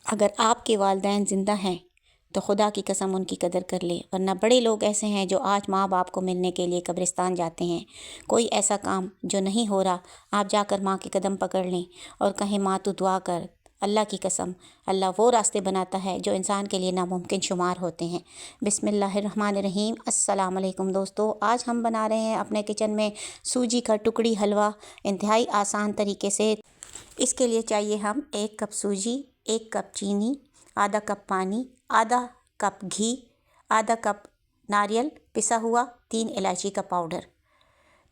अगर आपके वालिदैन ज़िंदा हैं तो खुदा की कसम उनकी कदर कर लें, वरना बड़े लोग ऐसे हैं जो आज माँ बाप को मिलने के लिए कब्रिस्तान जाते हैं। कोई ऐसा काम जो नहीं हो रहा, आप जाकर माँ के कदम पकड़ लें और कहें माँ तू दुआ कर। अल्लाह की कसम, अल्लाह वो रास्ते बनाता है जो इंसान के लिए नामुमकिन शुमार होते हैं। बिस्मिल्लाहिर्रहमानिर्रहीम। अस्सलाम वालेकुम दोस्तों, आज हम बना रहे हैं अपने किचन में सूजी का टुकड़ी हलवा इंतहाई आसान तरीके से। इसके लिए चाहिए हम 1 कप सूजी, 1 कप चीनी, आधा कप पानी, आधा कप घी, आधा कप नारियल पिसा हुआ, 3 इलायची का पाउडर।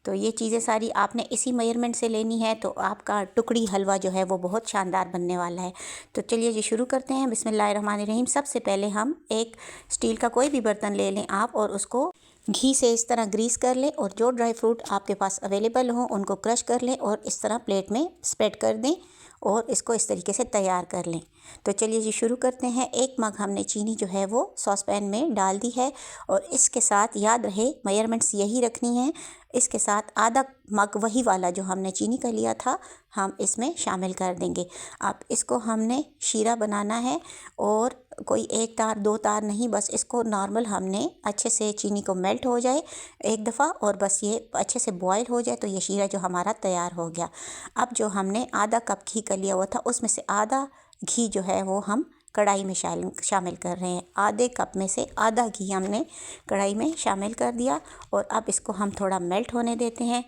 तो ये चीज़ें सारी आपने इसी मेजरमेंट से लेनी है, तो आपका टुकड़ी हलवा जो है वो बहुत शानदार बनने वाला है। तो चलिए जी शुरू करते हैं। बिस्मिल्लाहिर्रहमानिर्रहीम। सबसे पहले हम एक स्टील का कोई भी बर्तन ले लें आप, और उसको घी से इस तरह ग्रीस कर लें, और जो ड्राई फ्रूट आपके पास अवेलेबल हो उनको क्रश कर लें और इस तरह प्लेट में स्प्रेड कर दें और इसको इस तरीके से तैयार कर लें। तो चलिए जी शुरू करते हैं। 1 मग हमने चीनी जो है वो सॉस पैन में डाल दी है, और इसके साथ याद रहे मेजरमेंट्स यही रखनी है। इसके साथ आधा मग वही वाला जो हमने चीनी का लिया था हम इसमें शामिल कर देंगे। अब इसको हमने शीरा बनाना है, और कोई 1 तार 2 तार नहीं, बस इसको नॉर्मल हमने अच्छे से चीनी को मेल्ट हो जाए एक दफ़ा, और बस ये अच्छे से बॉयल हो जाए तो ये शीरा जो हमारा तैयार हो गया। अब जो हमने आधा कप घी का लिया हुआ था उसमें से आधा घी जो है वो हम कढ़ाई में शामिल कर रहे हैं। आधे कप में से आधा घी हमने कढ़ाई में शामिल कर दिया, और अब इसको हम थोड़ा मेल्ट होने देते हैं।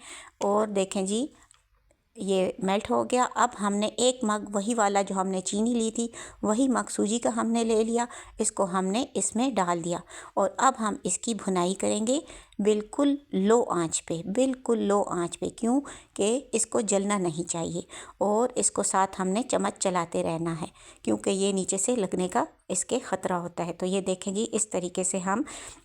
और देखें जी ये मेल्ट हो गया। अब हमने 1 मग वही वाला जो हमने चीनी ली थी वही मग सूजी का हमने ले लिया, इसको हमने इसमें डाल दिया, और अब हम इसकी भुनाई करेंगे बिल्कुल लो आंच पे, बिल्कुल लो आंच पे। क्यों कि इसको जलना नहीं चाहिए, और इसको साथ हमने चम्मच चलाते रहना है क्योंकि ये नीचे से लगने का इसके ख़तरा होता है। तो ये देखें जी इस तरीके से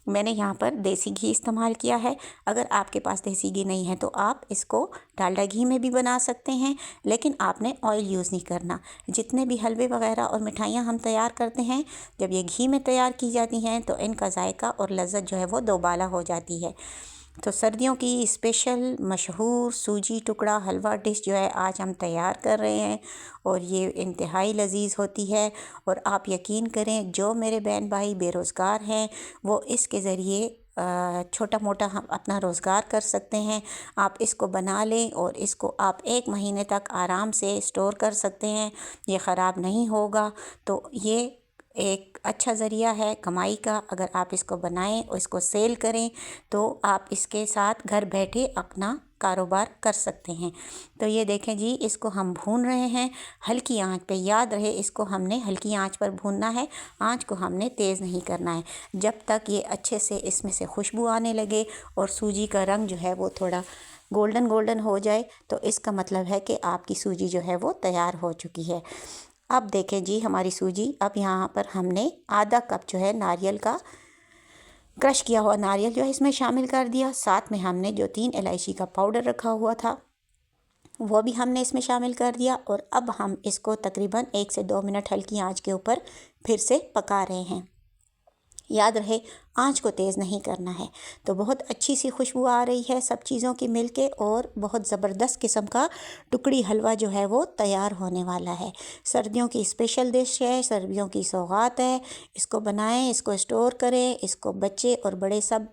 मैंने यहाँ पर देसी घी इस्तेमाल किया है। अगर आपके पास देसी घी नहीं है तो आप इसको डालडा घी में भी बना सकते हैं, लेकिन आपने ऑयल यूज़ नहीं करना। जितने भी हलवे वगैरह और मिठाइयाँ हम तैयार करते हैं, जब ये घी में तैयार की जाती हैं तो इनका जायका और लज़्ज़त जो है वो दोबाला हो जाती है। तो सर्दियों की स्पेशल मशहूर सूजी टुकड़ा हलवा डिश जो है आज हम तैयार कर रहे हैं, और ये इंतहाई लजीज़ होती है। और आप यकीन करें जो मेरे बहन भाई बेरोज़गार हैं वो इसके ज़रिए छोटा मोटा हम अपना रोज़गार कर सकते हैं। आप इसको बना लें और इसको आप 1 महीने तक आराम से स्टोर कर सकते हैं, ये ख़राब नहीं होगा। तो ये एक अच्छा ज़रिया है कमाई का। अगर आप इसको बनाएं और इसको सेल करें तो आप इसके साथ घर बैठे अपना कारोबार कर सकते हैं। तो ये देखें जी इसको हम भून रहे हैं हल्की आंच पे। याद रहे इसको हमने हल्की आंच पर भूनना है, आंच को हमने तेज़ नहीं करना है। जब तक ये अच्छे से इसमें से खुशबू आने लगे और सूजी का रंग जो है वो थोड़ा गोल्डन गोल्डन हो जाए तो इसका मतलब है कि आपकी सूजी जो है वो तैयार हो चुकी है। अब देखें जी हमारी सूजी, अब यहाँ पर हमने आधा कप जो है नारियल का क्रश किया हुआ नारियल जो है इसमें शामिल कर दिया। साथ में हमने जो 3 इलायची का पाउडर रखा हुआ था वो भी हमने इसमें शामिल कर दिया, और अब हम इसको तकरीबन 1 से 2 मिनट हल्की आंच के ऊपर फिर से पका रहे हैं। याद रहे आंच को तेज़ नहीं करना है। तो बहुत अच्छी सी खुशबू आ रही है सब चीज़ों की मिलके, और बहुत ज़बरदस्त किस्म का टुकड़ी हलवा जो है वो तैयार होने वाला है। सर्दियों की स्पेशल डिश है, सर्दियों की सौगात है। इसको बनाएं, इसको स्टोर करें, इसको बच्चे और बड़े सब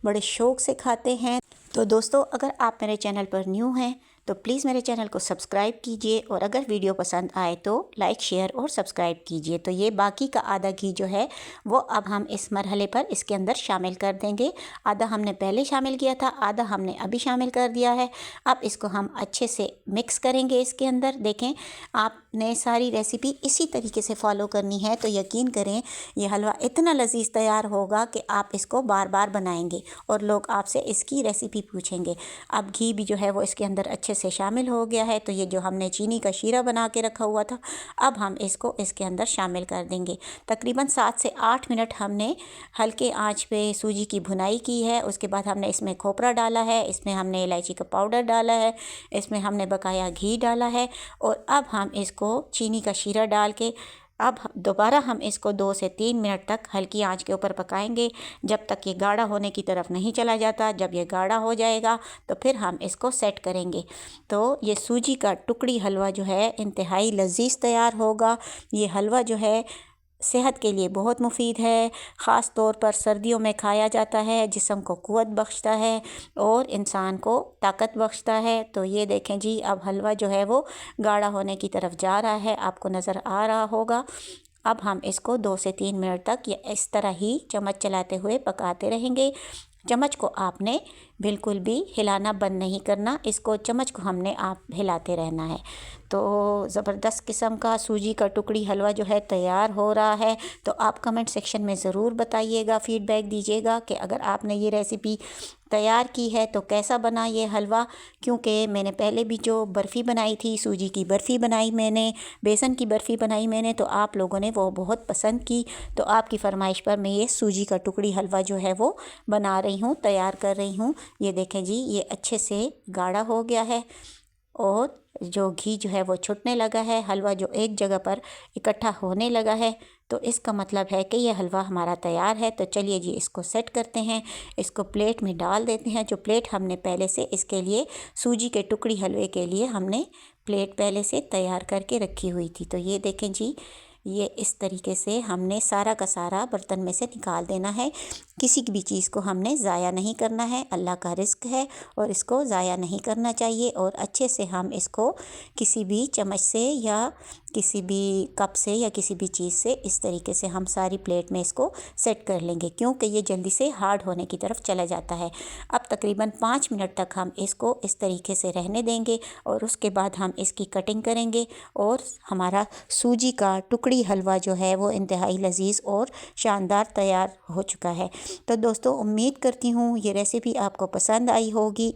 बड़े शौक़ से खाते हैं। तो दोस्तों अगर आप मेरे चैनल पर न्यू हैं तो प्लीज़ मेरे चैनल को सब्सक्राइब कीजिए, और अगर वीडियो पसंद आए तो लाइक शेयर और सब्सक्राइब कीजिए। तो ये बाकी का आधा घी जो है वो अब हम इस मरहले पर इसके अंदर शामिल कर देंगे। आधा हमने पहले शामिल किया था, आधा हमने अभी शामिल कर दिया है। अब इसको हम अच्छे से मिक्स करेंगे इसके अंदर। देखें आपने सारी रेसिपी इसी तरीके से फॉलो करनी है, तो यकीन करें ये हलवा इतना लजीज तैयार होगा कि आप इसको बार बार बनाएंगे और लोग आपसे इसकी रेसिपी पूछेंगे। अब घी भी जो है वो इसके अंदर अच्छे से शामिल हो गया है। तो ये जो हमने चीनी का शीरा बना के रखा हुआ था अब हम इसको इसके अंदर शामिल कर देंगे। तकरीबन 7 से 8 मिनट हमने हल्के आंच पे सूजी की भुनाई की है। उसके बाद हमने इसमें खोपरा डाला है, इसमें हमने इलायची का पाउडर डाला है, इसमें हमने बकाया घी डाला है, और अब हम इसको चीनी का शीरा डाल के अब दोबारा हम इसको 2 से 3 मिनट तक हल्की आंच के ऊपर पकाएंगे जब तक ये गाढ़ा होने की तरफ नहीं चला जाता। जब ये गाढ़ा हो जाएगा तो फिर हम इसको सेट करेंगे। तो ये सूजी का टुकड़ी हलवा जो है इंतहाई लजीज तैयार होगा। ये हलवा जो है सेहत के लिए बहुत मुफीद है। ख़ास तौर पर सर्दियों में खाया जाता है, जिस्म को क़ुव्वत बख्शता है और इंसान को ताकत बख्शता है। तो ये देखें जी, अब हलवा जो है वो गाढ़ा होने की तरफ जा रहा है, आपको नज़र आ रहा होगा। अब हम इसको 2 से 3 मिनट तक ये इस तरह ही चम्मच चलाते हुए पकाते रहेंगे। चम्मच को आपने बिल्कुल भी हिलाना बंद नहीं करना, इसको चम्मच को हमने आप हिलाते रहना है। तो ज़बरदस्त किस्म का सूजी का टुकड़ी हलवा जो है तैयार हो रहा है। तो आप कमेंट सेक्शन में ज़रूर बताइएगा, फ़ीडबैक दीजिएगा कि अगर आपने ये रेसिपी तैयार की है तो कैसा बना ये हलवा। क्योंकि मैंने पहले भी जो बर्फ़ी बनाई थी, सूजी की बर्फ़ी बनाई मैंने, बेसन की बर्फ़ी बनाई मैंने, तो आप लोगों ने वो बहुत पसंद की। तो आपकी फ़रमाइश पर मैं ये सूजी का टुकड़ी हलवा जो है वो बना रही हूँ, तैयार कर रही हूँ। ये देखें जी, ये अच्छे से गाढ़ा हो गया है और जो घी जो है वो छुटने लगा है, हलवा जो एक जगह पर इकट्ठा होने लगा है। तो इसका मतलब है कि ये हलवा हमारा तैयार है। तो चलिए जी, इसको सेट करते हैं, इसको प्लेट में डाल देते हैं। जो प्लेट हमने पहले से इसके लिए सूजी के टुकड़ी हलवे के लिए हमने प्लेट पहले से तैयार करके रखी हुई थी। तो ये देखें जी, ये इस तरीके से हमने सारा का सारा बर्तन में से निकाल देना है। किसी भी चीज़ को हमने ज़ाया नहीं करना है, अल्लाह का रिज़्क है और इसको ज़ाया नहीं करना चाहिए। और अच्छे से हम इसको किसी भी चम्मच से या किसी भी कप से या किसी भी चीज़ से इस तरीके से हम सारी प्लेट में इसको सेट कर लेंगे, क्योंकि ये जल्दी से हार्ड होने की तरफ चला जाता है। अब तकरीबन 5 मिनट तक हम इसको इस तरीके से रहने देंगे और उसके बाद हम इसकी कटिंग करेंगे और हमारा सूजी का टुकड़ी हलवा जो है वो इंतहाई लजीज और शानदार तैयार हो चुका है। तो दोस्तों, उम्मीद करती हूँ ये रेसिपी आपको पसंद आई होगी।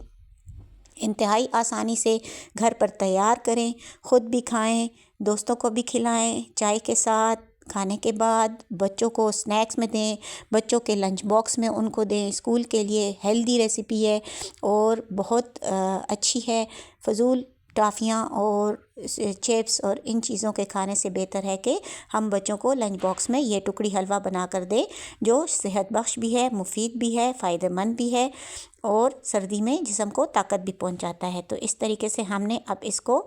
इंतहाई आसानी से घर पर तैयार करें, ख़ुद भी खाएं, दोस्तों को भी खिलाएं, चाय के साथ, खाने के बाद बच्चों को स्नैक्स में दें, बच्चों के लंच बॉक्स में उनको दें। स्कूल के लिए हेल्दी रेसिपी है और बहुत अच्छी है। फ़जूल टॉफ़ियाँ और चिप्स और इन चीज़ों के खाने से बेहतर है कि हम बच्चों को लंच बॉक्स में ये टुकड़ी हलवा बना कर दें, जो सेहत बख्श भी है, मुफीद भी है, फ़ायदेमंद भी है और सर्दी में जिस्म को ताकत भी पहुंचाता है। तो इस तरीके से हमने अब इसको,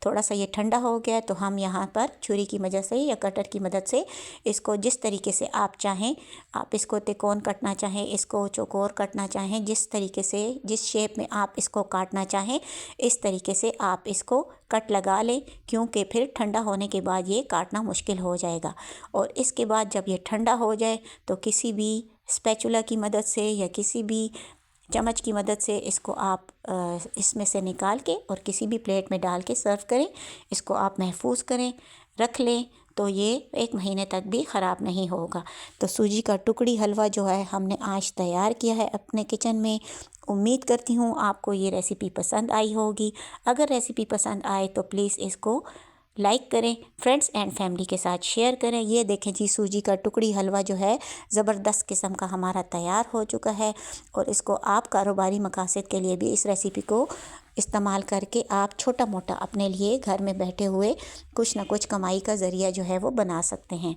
थोड़ा सा ये ठंडा हो गया तो हम यहाँ पर छुरी की मदद से या कटर की मदद से इसको जिस तरीके से आप चाहें, आप इसको तिकोन कटना चाहें, इसको चौकोर कटना चाहें, जिस तरीके से, जिस शेप में आप इसको काटना चाहें, इस तरीके से आप इसको कट लगा लें, क्योंकि फिर ठंडा होने के बाद ये काटना मुश्किल हो जाएगा। और इसके बाद जब ये ठंडा हो जाए तो किसी भी स्पैचुला की मदद से या किसी भी चम्मच की मदद से इसको आप इसमें से निकाल के और किसी भी प्लेट में डाल के सर्व करें। इसको आप महफूज करें, रख लें, तो ये 1 महीने तक भी ख़राब नहीं होगा। तो सूजी का टुकड़ी हलवा जो है हमने आज तैयार किया है अपने किचन में। उम्मीद करती हूँ आपको ये रेसिपी पसंद आई होगी। अगर रेसिपी पसंद आए तो प्लीज़ इसको लाइक करें, फ्रेंड्स एंड फैमिली के साथ शेयर करें। ये देखें जी, सूजी का टुकड़ी हलवा जो है ज़बरदस्त किस्म का हमारा तैयार हो चुका है और इसको आप कारोबारी मकासद के लिए भी इस रेसिपी को इस्तेमाल करके आप छोटा मोटा अपने लिए घर में बैठे हुए कुछ ना कुछ कमाई का ज़रिया जो है वो बना सकते हैं।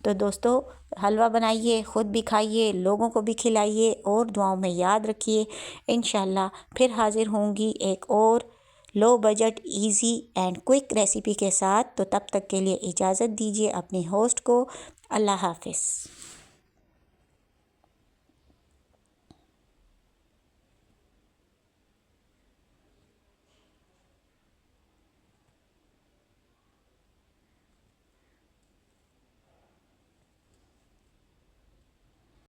तो दोस्तों, हलवा बनाइए, ख़ुद भी खाइए, लोगों को भी खिलाइए और दुआओं में याद रखिए। इंशाल्लाह फिर हाज़िर होंगी एक और low budget, easy and quick recipe के साथ। तो तब तक के लिए इजाज़त दीजिए अपनी होस्ट को। अल्लाह हाफ़िज़।